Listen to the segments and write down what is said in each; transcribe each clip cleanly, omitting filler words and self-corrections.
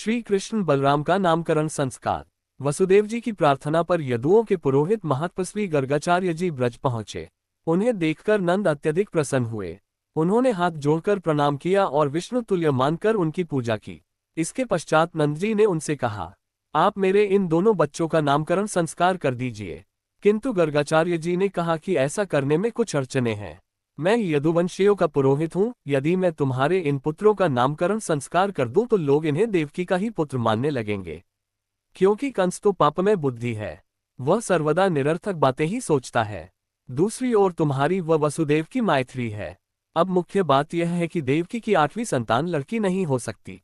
श्री कृष्ण बलराम का नामकरण संस्कार। वसुदेव जी की प्रार्थना पर यदुओं के पुरोहित महत्पस्वी गर्गाचार्य जी ब्रज पहुंचे। उन्हें देखकर नंद अत्यधिक प्रसन्न हुए। उन्होंने हाथ जोड़कर प्रणाम किया और विष्णु तुल्य मानकर उनकी पूजा की। इसके पश्चात नंद जी ने उनसे कहा, आप मेरे इन दोनों बच्चों का नामकरण संस्कार कर दीजिए। किंतु गर्गाचार्य जी ने कहा कि ऐसा करने में कुछ अड़चने हैं। मैं यदुवंशियों का पुरोहित हूँ, यदि मैं तुम्हारे इन पुत्रों का नामकरण संस्कार कर दूं तो लोग इन्हें देवकी का ही पुत्र मानने लगेंगे। क्योंकि कंस तो पापमय बुद्धि है, वह सर्वदा निरर्थक बातें ही सोचता है। दूसरी ओर तुम्हारी व वसुदेव की मैत्री है। अब मुख्य बात यह है कि देवकी की 8वीं संतान लड़की नहीं हो सकती,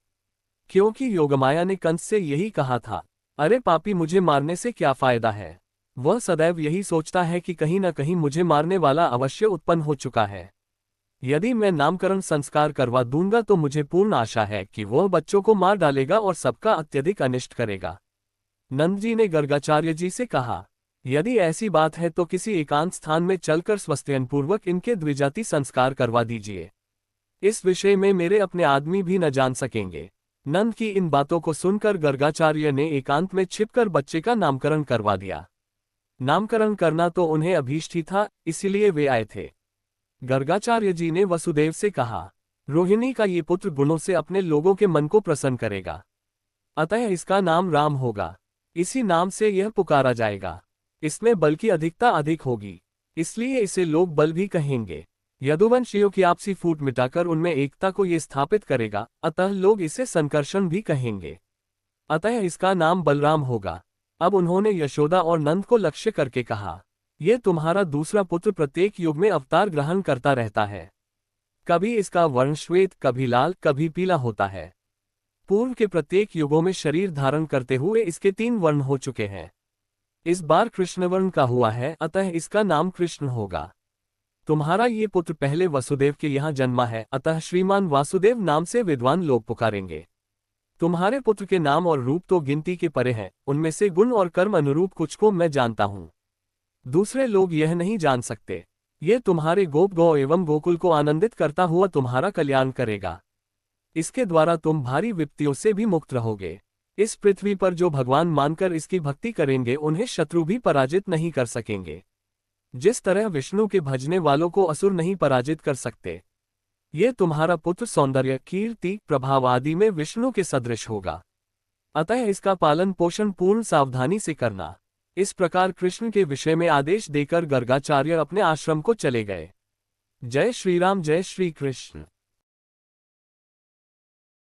क्योंकि योगमाया ने कंस से यही कहा था, अरे पापी, मुझे मारने से क्या फायदा है। वह सदैव यही सोचता है कि कहीं न कहीं मुझे मारने वाला अवश्य उत्पन्न हो चुका है। यदि मैं नामकरण संस्कार करवा दूंगा तो मुझे पूर्ण आशा है कि वह बच्चों को मार डालेगा और सबका अत्यधिक अनिष्ट करेगा। नंद जी ने गर्गाचार्य जी से कहा, यदि ऐसी बात है तो किसी एकांत स्थान में चलकर स्वस्त्ययनपूर्वक इनके द्विजाति संस्कार करवा दीजिए। इस विषय में मेरे अपने आदमी भी न जान सकेंगे। नंद की इन बातों को सुनकर गर्गाचार्य ने एकांत में छिपकर बच्चे का नामकरण करवा दिया। नामकरण करना तो उन्हें अभीष्ट ही था, इसीलिए वे आए थे। गर्गाचार्य जी ने वसुदेव से कहा, रोहिणी का ये पुत्र गुणों से अपने लोगों के मन को प्रसन्न करेगा, अतः इसका नाम राम होगा। इसी नाम से यह पुकारा जाएगा। इसमें बल की अधिकता अधिक होगी, इसलिए इसे लोग बल भी कहेंगे। यदुवंशियों की आपसी फूट मिटाकर उनमें एकता को ये स्थापित करेगा, अतः लोग इसे संकर्षण भी कहेंगे। अतः इसका नाम बलराम होगा। अब उन्होंने यशोदा और नंद को लक्ष्य करके कहा, यह तुम्हारा दूसरा पुत्र प्रत्येक युग में अवतार ग्रहण करता रहता है। कभी इसका वर्ण श्वेत, कभी लाल, कभी पीला होता है। पूर्व के प्रत्येक युगों में शरीर धारण करते हुए इसके 3 वर्ण हो चुके हैं। इस बार कृष्णवर्ण का हुआ है, अतः इसका नाम कृष्ण होगा। तुम्हारा ये पुत्र पहले वसुदेव के यहाँ जन्मा है, अतः श्रीमान वासुदेव नाम से विद्वान लोग पुकारेंगे। तुम्हारे पुत्र के नाम और रूप तो गिनती के परे हैं, उनमें से गुण और कर्म अनुरूप कुछ को मैं जानता हूँ, दूसरे लोग यह नहीं जान सकते। ये तुम्हारे गोप गौ एवं गोकुल को आनंदित करता हुआ तुम्हारा कल्याण करेगा। इसके द्वारा तुम भारी विपत्तियों से भी मुक्त रहोगे। इस पृथ्वी पर जो भगवान मानकर इसकी भक्ति करेंगे उन्हें शत्रु भी पराजित नहीं कर सकेंगे। जिस तरह विष्णु के भजने वालों को असुर नहीं पराजित कर सकते, ये तुम्हारा पुत्र सौंदर्य, कीर्ति, प्रभाव आदि में विष्णु के सदृश होगा। अतः इसका पालन पोषण पूर्ण सावधानी से करना। इस प्रकार कृष्ण के विषय में आदेश देकर गर्गाचार्य अपने आश्रम को चले गए। जय श्री राम, जय श्री कृष्ण।